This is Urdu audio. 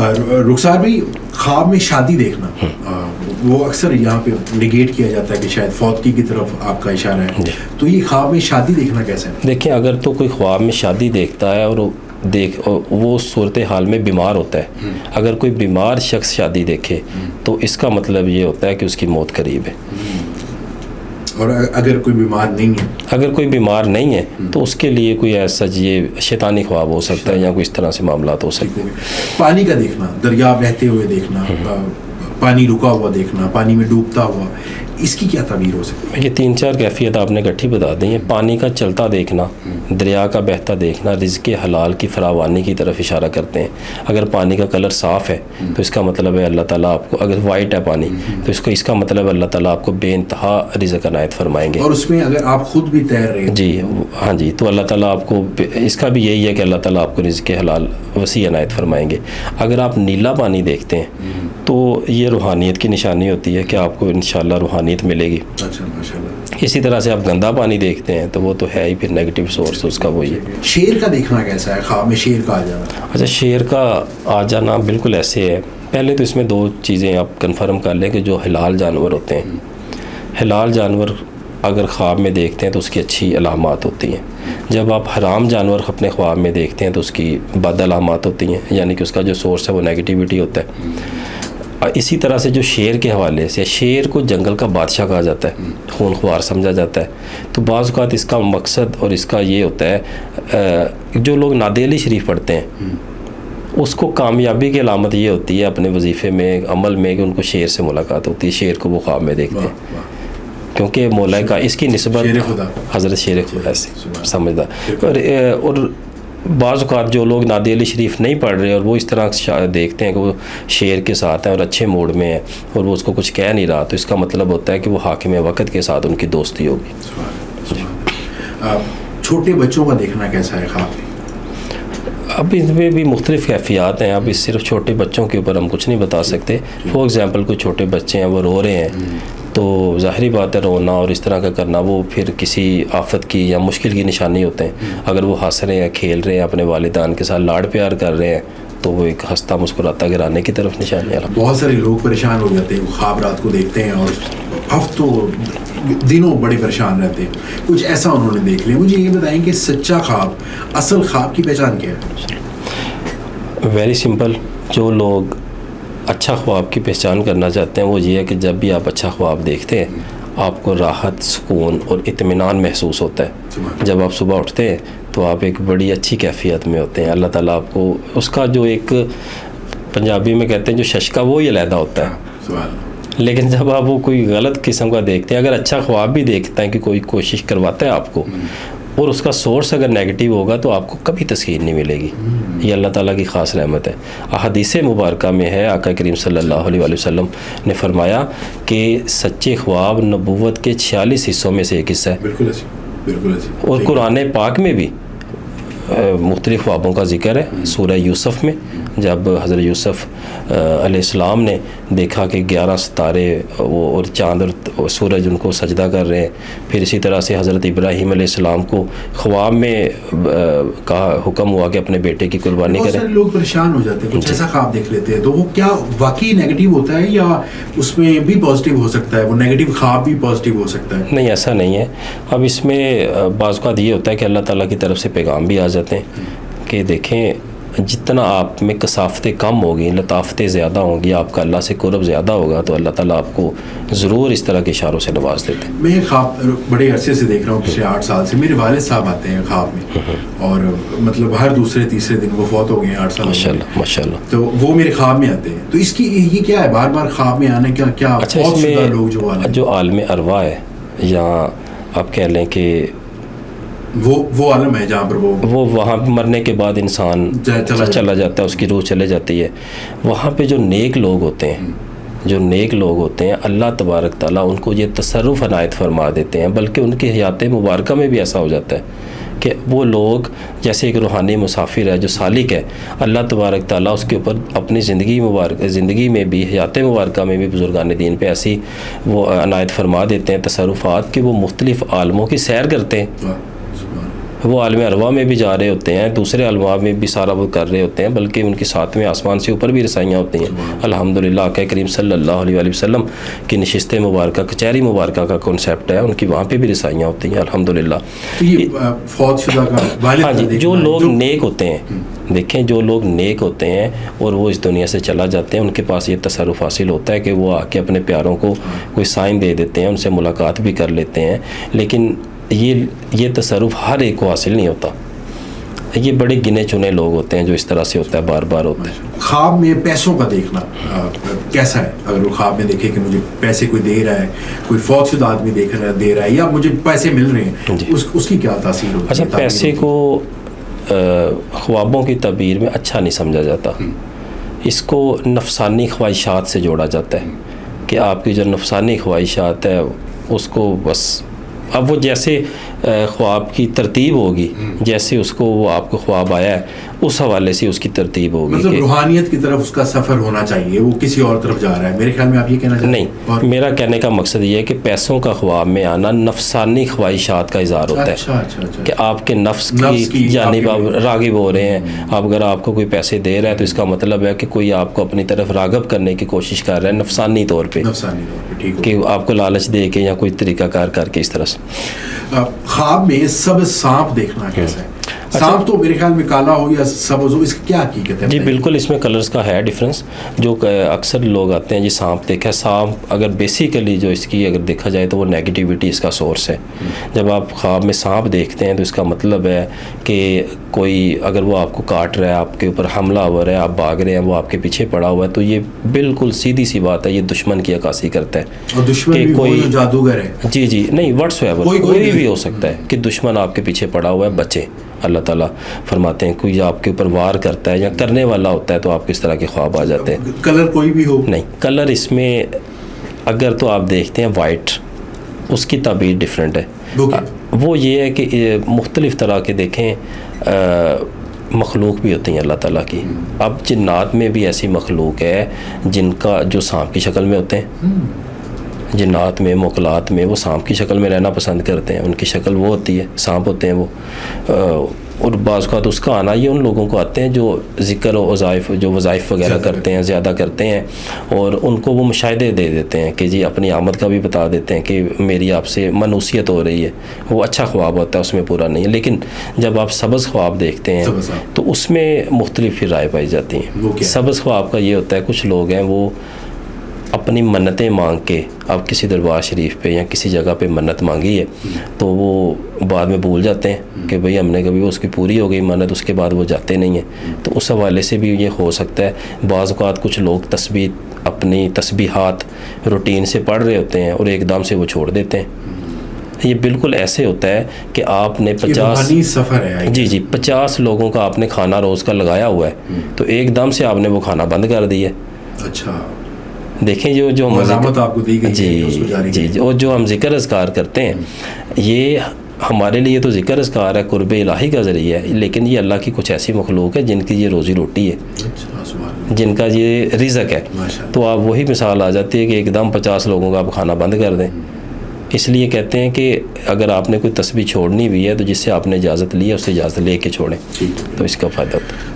رخسار بھائی، خواب میں شادی دیکھنا وہ اکثر یہاں پہ نگیٹ کیا جاتا ہے کہ شاید فوتگی کی طرف آپ کا اشارہ ہے، تو یہ خواب میں شادی دیکھنا کیسا ہے؟ دیکھیں، اگر تو کوئی خواب میں شادی دیکھتا ہے اور وہ صورتحال میں بیمار ہوتا ہے، اگر کوئی بیمار شخص شادی دیکھے تو اس کا مطلب یہ ہوتا ہے کہ اس کی موت قریب ہے. اور اگر کوئی بیمار نہیں ہے، اگر کوئی بیمار نہیں ہے تو اس کے لیے کوئی ایسا یہ شیطانی خواب ہو سکتا ہے یا کوئی اس طرح سے معاملات ہو سکتے ہیں. پانی کا دیکھنا، دریا بہتے ہوئے دیکھنا، پانی رکا ہوا دیکھنا، پانی میں ڈوبتا ہوا، اس کی کیا تعبیر ہو سکتی ہے؟ یہ 3-4 کیفیت آپ نے اکٹھی بتا دی ہیں. پانی کا چلتا دیکھنا، دریا کا بہتا دیکھنا رزق حلال کی فراوانی کی طرف اشارہ کرتے ہیں. اگر پانی کا کلر صاف ہے تو اس کا مطلب ہے اللہ تعالیٰ آپ کو، اگر وائٹ ہے پانی تو اس کا مطلب ہے اللہ تعالیٰ آپ کو بے انتہا رزق عنایت فرمائیں گے. اور اس میں اگر آپ خود بھی تیر رہے ہیں جی ہاں جی، تو اللہ تعالیٰ آپ کو، اس کا بھی یہی ہے کہ اللہ تعالیٰ آپ کو رزق حلال وسیع عنایت فرمائیں گے. اگر آپ نیلا پانی دیکھتے ہیں تو یہ روحانیت کی نشانی ہوتی ہے کہ آپ کو انشاءاللہ روحانیت ملے گی. اچھا، ماشاءاللہ. اسی طرح سے آپ گندا پانی دیکھتے ہیں تو وہ تو ہے ہی پھر نیگیٹو سورس اس کا وہی ہے. شیر کا دیکھنا کیسا ہے؟ خواب میں شیر کا آ جانا. اچھا، شیر کا آ جانا بالکل ایسے ہے. پہلے تو اس میں 2 چیزیں آپ کنفرم کر لیں کہ جو حلال جانور ہوتے ہیں، حلال جانور اگر خواب میں دیکھتے ہیں تو اس کی اچھی علامات ہوتی ہیں. جب آپ حرام جانور اپنے خواب میں دیکھتے ہیں تو اس کی بد علامات ہوتی ہیں، یعنی کہ اس کا جو سورس ہے وہ نیگیٹیوٹی ہوتا ہے. اسی طرح سے جو شیر کے حوالے سے، شیر کو جنگل کا بادشاہ کہا جاتا ہے، خون خوار سمجھا جاتا ہے. تو بعض اوقات اس کا مقصد اور اس کا یہ ہوتا ہے، جو لوگ نادی علی شریف پڑھتے ہیں اس کو کامیابی کی علامت یہ ہوتی ہے اپنے وظیفے میں، عمل میں، کہ ان کو شیر سے ملاقات ہوتی ہے. شیر کو وہ خواب میں دیکھتے ہیں کیونکہ مولا کا اس کی نسبت حضرت شیر خدا سے سمجھدار. اور بعض اوقات جو لوگ نادی علی شریف نہیں پڑھ رہے اور وہ اس طرح دیکھتے ہیں کہ وہ شیر کے ساتھ ہیں اور اچھے موڈ میں ہیں اور وہ اس کو کچھ کہہ نہیں رہا، تو اس کا مطلب ہوتا ہے کہ وہ حاکم وقت کے ساتھ ان کی دوستی ہوگی. چھوٹے بچوں کا دیکھنا کیسا ہے خواب میں؟ اب اس میں بھی مختلف کیفیات ہیں. اب اس صرف چھوٹے بچوں کے اوپر ہم کچھ نہیں بتا سکتے. فار ایگزامپل کوئی چھوٹے بچے ہیں وہ رو رہے ہیں تو ظاہری بات ہے رونا اور اس طرح کا کرنا وہ پھر کسی آفت کی یا مشکل کی نشانی ہوتے ہیں. اگر وہ ہنس رہے ہیں، کھیل رہے ہیں، اپنے والدان کے ساتھ لاڈ پیار کر رہے ہیں تو وہ ایک ہنستا مسکراتا گرانے کی طرف نشانی ہے. بہت سارے لوگ پریشان ہو جاتے ہیں، خواب رات کو دیکھتے ہیں اور ہفتوں دنوں بڑے پریشان رہتے ہیں. کچھ ایسا انہوں نے دیکھ لیا. مجھے یہ بتائیں کہ سچا خواب، اصل خواب کی پہچان کیا ہے؟ Very simple. جو لوگ اچھا خواب کی پہچان کرنا چاہتے ہیں وہ یہ ہے کہ جب بھی آپ اچھا خواب دیکھتے ہیں آپ کو راحت، سکون اور اطمینان محسوس ہوتا ہے. جب آپ صبح اٹھتے ہیں تو آپ ایک بڑی اچھی کیفیت میں ہوتے ہیں. اللہ تعالیٰ آپ کو اس کا جو ایک پنجابی میں کہتے ہیں جو ششکا وہ ہی علیحدہ ہوتا ہے. لیکن جب آپ وہ کوئی غلط قسم کا دیکھتے ہیں، اگر اچھا خواب بھی دیکھتے ہیں کہ کوئی کوشش کرواتا ہے آپ کو اور اس کا سورس اگر نیگیٹو ہوگا تو آپ کو کبھی تسکین نہیں ملے گی. یہ اللہ تعالیٰ کی خاص رحمت ہے. احادیث مبارکہ میں ہے، آقا کریم صلی اللہ علیہ وآلہ وسلم نے فرمایا کہ سچے خواب نبوت کے 46 حصوں میں سے ایک حصہ ہے. بالکل. اور قرآن پاک میں بھی مختلف خوابوں کا ذکر ہے. سورہ یوسف میں جب حضرت یوسف علیہ السلام نے دیکھا کہ 11 ستارے اور چاند اور سورج ان کو سجدہ کر رہے ہیں. پھر اسی طرح سے حضرت ابراہیم علیہ السلام کو خواب میں کہا، حکم ہوا کہ اپنے بیٹے کی قربانی کریں. بہت سارے لوگ پریشان ہو جاتے ہیں، کچھ ایسا خواب دیکھ لیتے ہیں تو وہ کیا واقعی نیگیٹو ہوتا ہے یا اس میں بھی پازیٹیو ہو سکتا ہے؟ وہ نیگیٹو خواب بھی پازیٹیو ہو سکتا ہے؟ نہیں، ایسا نہیں ہے. اب اس میں بعض اوقات یہ ہوتا ہے کہ اللہ تعالیٰ کی طرف سے پیغام بھی آ جاتے ہیں کہ دیکھیں جتنا آپ میں کثافتیں کم ہوگی، لطافتیں زیادہ ہوں گی، آپ کا اللہ سے قرب زیادہ ہوگا تو اللہ تعالیٰ آپ کو ضرور اس طرح کے اشاروں سے نواز دیتے ہیں. میں خواب بڑے عرصے سے دیکھ رہا ہوں، پچھلے 8 سال سے. میرے والد صاحب آتے ہیں خواب میں اور مطلب ہر دوسرے تیسرے دن، وہ فوت ہو گئے ہیں 8 سال. ماشاء اللہ. تو وہ میرے خواب میں آتے ہیں. تو اس کی یہ کیا ہے بار بار خواب میں آنے کا کیا؟ اچھا، اس میں جو عالم ارواح ہے یا آپ کہہ لیں کہ وہ عالم ہے جہاں پر وہ وہاں مرنے کے بعد انسان چلا جاتا ہے، اس کی روح چلے جاتی ہے. وہاں پہ جو نیک لوگ ہوتے ہیں اللہ تبارک تعالیٰ ان کو یہ تصرف عنایت فرما دیتے ہیں. بلکہ ان کی حیات مبارکہ میں بھی ایسا ہو جاتا ہے کہ وہ لوگ جیسے ایک روحانی مسافر ہے جو سالک ہے، اللہ تبارک تعالیٰ اس کے اوپر اپنی زندگی میں بھی، حیات مبارکہ میں بھی بزرگان دین پہ ایسی وہ عنایت فرما دیتے ہیں تصرفات کہ وہ مختلف عالموں کی سیر کرتے ہیں. وہ عالم ارواح میں بھی جا رہے ہوتے ہیں, دوسرے علماء میں بھی سارا وہ کر رہے ہوتے ہیں, بلکہ ان کے ساتھ میں آسمان سے اوپر بھی رسائیاں ہوتی ہیں. الحمدللہ آقا کریم صلی اللہ علیہ وآلہ وسلم کی نشست مبارکہ کچہری مبارکہ کا کنسیپٹ ہے, ان کی وہاں پہ بھی رسائیاں ہوتی ہیں الحمدللہ. فوت شدہ کا والد ہاں کا جی, دیکھنا جو ہے, لوگ نیک ہوتے ہیں, دیکھیں جو لوگ نیک ہوتے ہیں اور وہ اس دنیا سے چلا جاتے ہیں, ان کے پاس یہ تصرف حاصل ہوتا ہے کہ وہ آ کے اپنے پیاروں کو کوئی سائن دے دیتے ہیں, ان سے ملاقات بھی کر لیتے ہیں, لیکن یہ تصرف ہر ایک کو حاصل نہیں ہوتا. یہ بڑے گنے چنے لوگ ہوتے ہیں جو اس طرح سے ہوتا ہے, بار بار ہوتا ہے. خواب میں پیسوں کا دیکھنا کیسا ہے؟ اگر وہ خواب میں دیکھے کہ مجھے پیسے کوئی دے رہا ہے, کوئی فوت شدہ آدمی دے رہا ہے, یا مجھے پیسے مل رہے ہیں, اس کی کیا تاثیر ہوتی ہے؟ اچھا, پیسے کو خوابوں کی تعبیر میں اچھا نہیں سمجھا جاتا, اس کو نفسانی خواہشات سے جوڑا جاتا ہے کہ آپ کی جو نفسانی خواہشات ہے اس کو بس, اب وہ جیسے خواب کی ترتیب ہوگی, جیسے اس کو وہ آپ کو خواب آیا ہے اس حوالے سے اس کی ترتیب ہوگی. مطلب روحانیت کی طرف اس کا سفر ہونا چاہیے, وہ کسی اور طرف جا رہا ہے, میرے خیال میں آپ یہ کہنا چاہتے ہیں؟ نہیں, میرا کہنے کا مقصد یہ ہے کہ پیسوں کا خواب میں آنا نفسانی خواہشات کا اظہار ہوتا ہے کہ آپ کے نفس کی جانب آپ راغب ہو رہے ہیں. اب اگر آپ کو کوئی پیسے دے رہا ہے تو اس کا مطلب ہے کہ کوئی آپ کو اپنی طرف راغب کرنے کی کوشش کر رہا ہے نفسانی طور پہ, کہ آپ کو لالچ دے کے یا کوئی طریقہ کار کر کے اس طرح سے. خواب میں سبز سانپ دیکھنا کیسا ہے؟ سانپ تو میرے خیال میں کالا ہو یا سبز ہو, اس کی کیا حقیقت ہے؟ جی بالکل, اس میں کلرز کا ہے ڈفرینس. جو اکثر لوگ آتے ہیں جی سانپ دیکھا, سانپ اگر بیسیکلی جو اس کی اگر دیکھا جائے تو وہ نیگیٹیوٹی اس کا سورس ہے. جب آپ خواب میں سانپ دیکھتے ہیں تو اس کا مطلب ہے کہ کوئی اگر وہ آپ کو کاٹ رہا ہے, آپ کے اوپر حملہ ہو رہا ہے, آپ بھاگ رہے ہیں, وہ آپ کے پیچھے پڑا ہوا ہے, تو یہ بالکل سیدھی سی بات ہے, یہ دشمن کی عکاسی کرتا ہے. اور دشمن بھی کوئی جادوگر ہے؟ جی نہیں, واٹس ایور کوئی بھی ہو سکتا ہے کہ دشمن آپ کے پیچھے پڑا ہوا ہے, بچے. اللہ تعالیٰ فرماتے ہیں کوئی آپ کے اوپر وار کرتا ہے یا کرنے والا ہوتا ہے تو آپ کس طرح کے خواب آ جاتے ہیں. کلر کوئی بھی ہو؟ نہیں, کلر اس میں اگر تو آپ دیکھتے ہیں وائٹ, اس کی تعبیر ڈفرینٹ ہے. وہ یہ ہے کہ مختلف طرح کے دیکھیں مخلوق بھی ہوتی ہیں اللہ تعالیٰ کی. اب جنات میں بھی ایسی مخلوق ہے جن کا جو سانپ کی شکل میں ہوتے ہیں, جنات میں موکلات میں وہ سانپ کی شکل میں رہنا پسند کرتے ہیں, ان کی شکل وہ ہوتی ہے, سانپ ہوتے ہیں وہ. اور بعض اوقات اس کا آنا یہ ان لوگوں کو آتے ہیں جو ذکر و وظائف, جو وظائف وغیرہ کرتے ہیں, زیادہ کرتے ہیں, اور ان کو وہ مشاہدے دے دیتے ہیں کہ جی اپنی آمد کا بھی بتا دیتے ہیں کہ میری آپ سے منوسیت ہو رہی ہے. وہ اچھا خواب ہوتا ہے, اس میں پورا نہیں ہے. لیکن جب آپ سبز خواب دیکھتے ہیں تو اس میں مختلف رائے پائی جاتی ہیں. سبز خواب کا یہ ہوتا ہے کچھ لوگ ہیں وہ اپنی منتیں مانگ کے, آپ کسی دربار شریف پہ یا کسی جگہ پہ منت مانگی ہے تو وہ بعد میں بھول جاتے ہیں کہ بھئی ہم نے کبھی اس کی پوری ہو گئی منت, اس کے بعد وہ جاتے نہیں ہیں. تو اس حوالے سے بھی یہ ہو سکتا ہے. بعض اوقات کچھ لوگ اپنی تسبیحات روٹین سے پڑھ رہے ہوتے ہیں اور ایک دم سے وہ چھوڑ دیتے ہیں. یہ بالکل ایسے ہوتا ہے کہ آپ نے 50 لوگوں کا آپ نے کھانا روز کا لگایا ہوا ہے تو ایک دم سے آپ نے وہ کھانا بند کر دیا. اچھا, دیکھیں جو جو ہم ذکر اذکار کرتے ہیں یہ ہمارے لیے تو ذکر اذکار ہے, قرب الہی کا ذریعہ ہے, لیکن یہ اللہ کی کچھ ایسی مخلوق ہے جن کی یہ روزی روٹی ہے, جن کا یہ رزق ہے. تو آپ وہی مثال آ جاتی ہے کہ ایک دم 50 لوگوں کا آپ کھانا بند کر دیں. اس لیے کہتے ہیں کہ اگر آپ نے کوئی تسبیح چھوڑنی بھی ہے تو جس سے آپ نے اجازت لی ہے اس سے اجازت لے کے چھوڑیں, تو اس کا فائدہ ہوتا ہے.